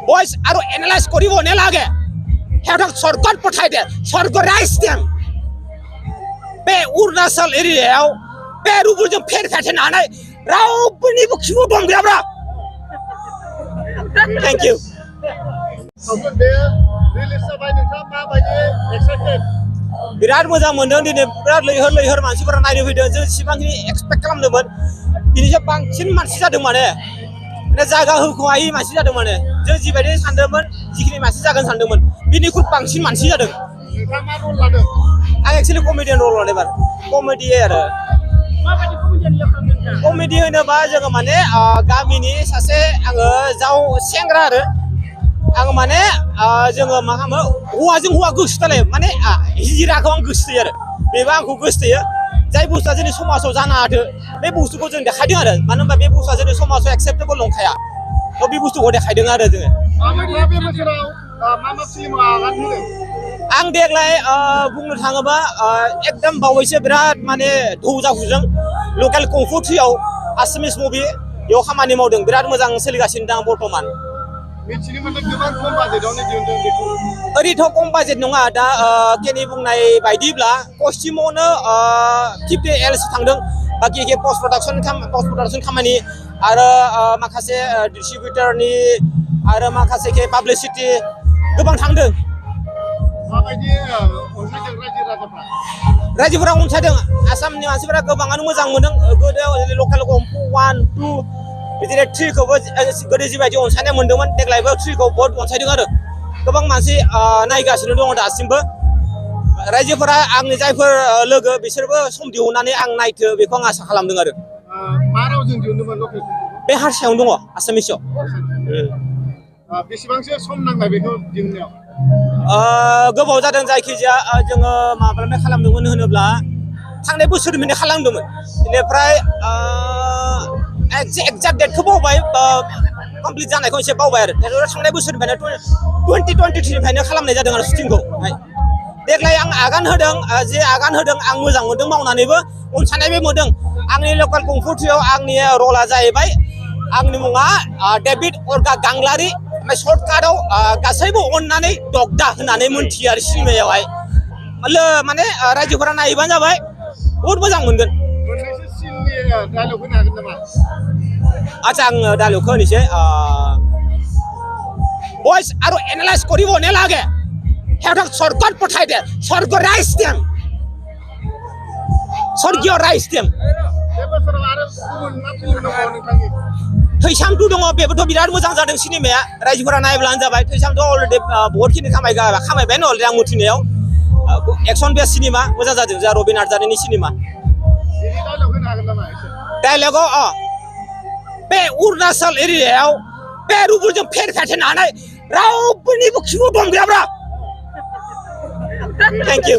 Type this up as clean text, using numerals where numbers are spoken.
বয়স আৰু এনালাইজ কৰিব নালাগে সিহঁতক চৰকাৰ পঠাই দিয়ে চৰকাৰ ৰাইজ দিম बे अरुणाचल एरियायाव बे रुबुलजों फेर फेरनानै रावबोनिबो खिबु दं गैयाब्रा थेंक इउ बिराद मोजां मोनदों दिनै बिराद लैहोर मानसिफोरा नायनो फैदों जों सिबांखिनि एक्सपेक्ट खालामदोंमोन बिनिफ्राय बांसिन मानसि जादों माने जायगा होख'हायै मानसि जादों माने जों जिबायदि सानदोंमोन जिखिनि मानसि जागोन सानदोंमोन बिनिख्रुइ बांसिन मानसि जादों आं एक्चुअली कमेडियान रल लादों बार कमेडि आरो कमेडि होनोबा जोङो माने गामिनि सासे आङो जाव सेंग्रा आरो आं माने जोङो मा खालामो हौवाजों हौवा गोसोथोलायो माने हिजिराखौ आं गोसोथोयो आरो बेबो आंखौ गोसोथोयो जाय बुस्थुआ जोंनि समाजाव जानो हाथो बे बुस्थुखौ जों देखायदों आरो मानो होनबा बे बुस्थुआ जोंनि समाजाव एक्सेप्टेबल नंखाया थ' बे बुस्थुखौ देखायदों आरो जोङो आं देग्लाय बुंनो थाङोबा एकदम बावैसो बिराद माने धौ जाहुजों लकेल कंफु थ्रियाव आसामिस मुभि बेयाव खामानि मावदों बिराद मोजां सोलिगासिनो दं बर्थमान ओरैथ' खम बाजेट नङा दा केनि बुंनाय बायदिब्ला कस्टिमावनो 50 एलसो थांदों बाखि पस्ट प्रडाक्सन खामानि आरो माखासे डिस्ट्रिबिउटरनि आरो माखासे पाब्लिसिटि गोबां थांदों रायजोफोरा अनसायदों आसामनि मानसिफोरा गोबाङानो मोजां मोनदों गोदो लकेल कम्पु 1 2 बिदिनो 3 खौबो गोदो जिबायदि अनसायनाय मोन्दोंमोन देग्लायबो 3 खौ बहुत अनसायदों आरो गोबां मानसि नायगासिनो दङ दासिमबो रायजोफोरा आंनि जायफोर लोगो बिसोरबो सम दिहुननानै आं नायथो बेखौ आं आसा खालामदों आरो मा रावजों दिहुनदोंमोन लकेल बे हारसायावनो दङ आसामिसाव बेसेबांसो सम नांबाय बेखौ दिहुननायाव गोबाव जादों जायखिजाया जोङो माब्लानिफ्राय खालामदोंमोन होनोब्ला थांनाय बोसोरनिफ्रायनो खालामदोंमोन बेनिफ्राय एक्जाक्ट डेटखौ बावबाय कमप्लिट जानायखौ एसे बावबाय आरो थांनाय बोसोरनिफ्रायनो 2023 निफ्रायनो खालामनाय जादों आरो शुटिंखौ देग्लाय आं आगान होदों आं मोजां मोनदों मावनानैबो अनसायनायबो मोनदों आंनि लकेल कंफु थ्रियाव आंनि रला जाहैबाय आंनि मुङा डेभिड अर्गा गांग्लारी सर्टकाटआव गासैबो अननानै दगदा होननानै मोनथियो आरो सिनेमायावहाय माने रायजोफोरा नायबानो जाबाय बहुत मोजां मोनगोन आচ্ছা आं डायलगखौ होनोसै বয়স আৰু এনালাইজ কৰিব নালাগে সিহঁতক চৰকাৰ পঠাই দিয়ে চৰকাৰ ৰাইজ দিম স্বৰ্গীয় ৰাইজ দিম थैसामथु दङ बेबोथ' बिराद मोजां जादों सिनेमाया रायजोफोरा नायब्लानो जाबाय थैसामथ' अलरेडि बहुतखिनि खामायबायानो अलरेडि आं मिथिनायाव एक्सन बेस सिनेमा मोजां जादों जा रबिन नार्जारिनि सिनेमा डायलगाव बे अरुणाचल एरियायाव बे रुबुलजों फेर फेरनानै रावबोनिबो खिबु दं गैयाब्रा थेंक इउ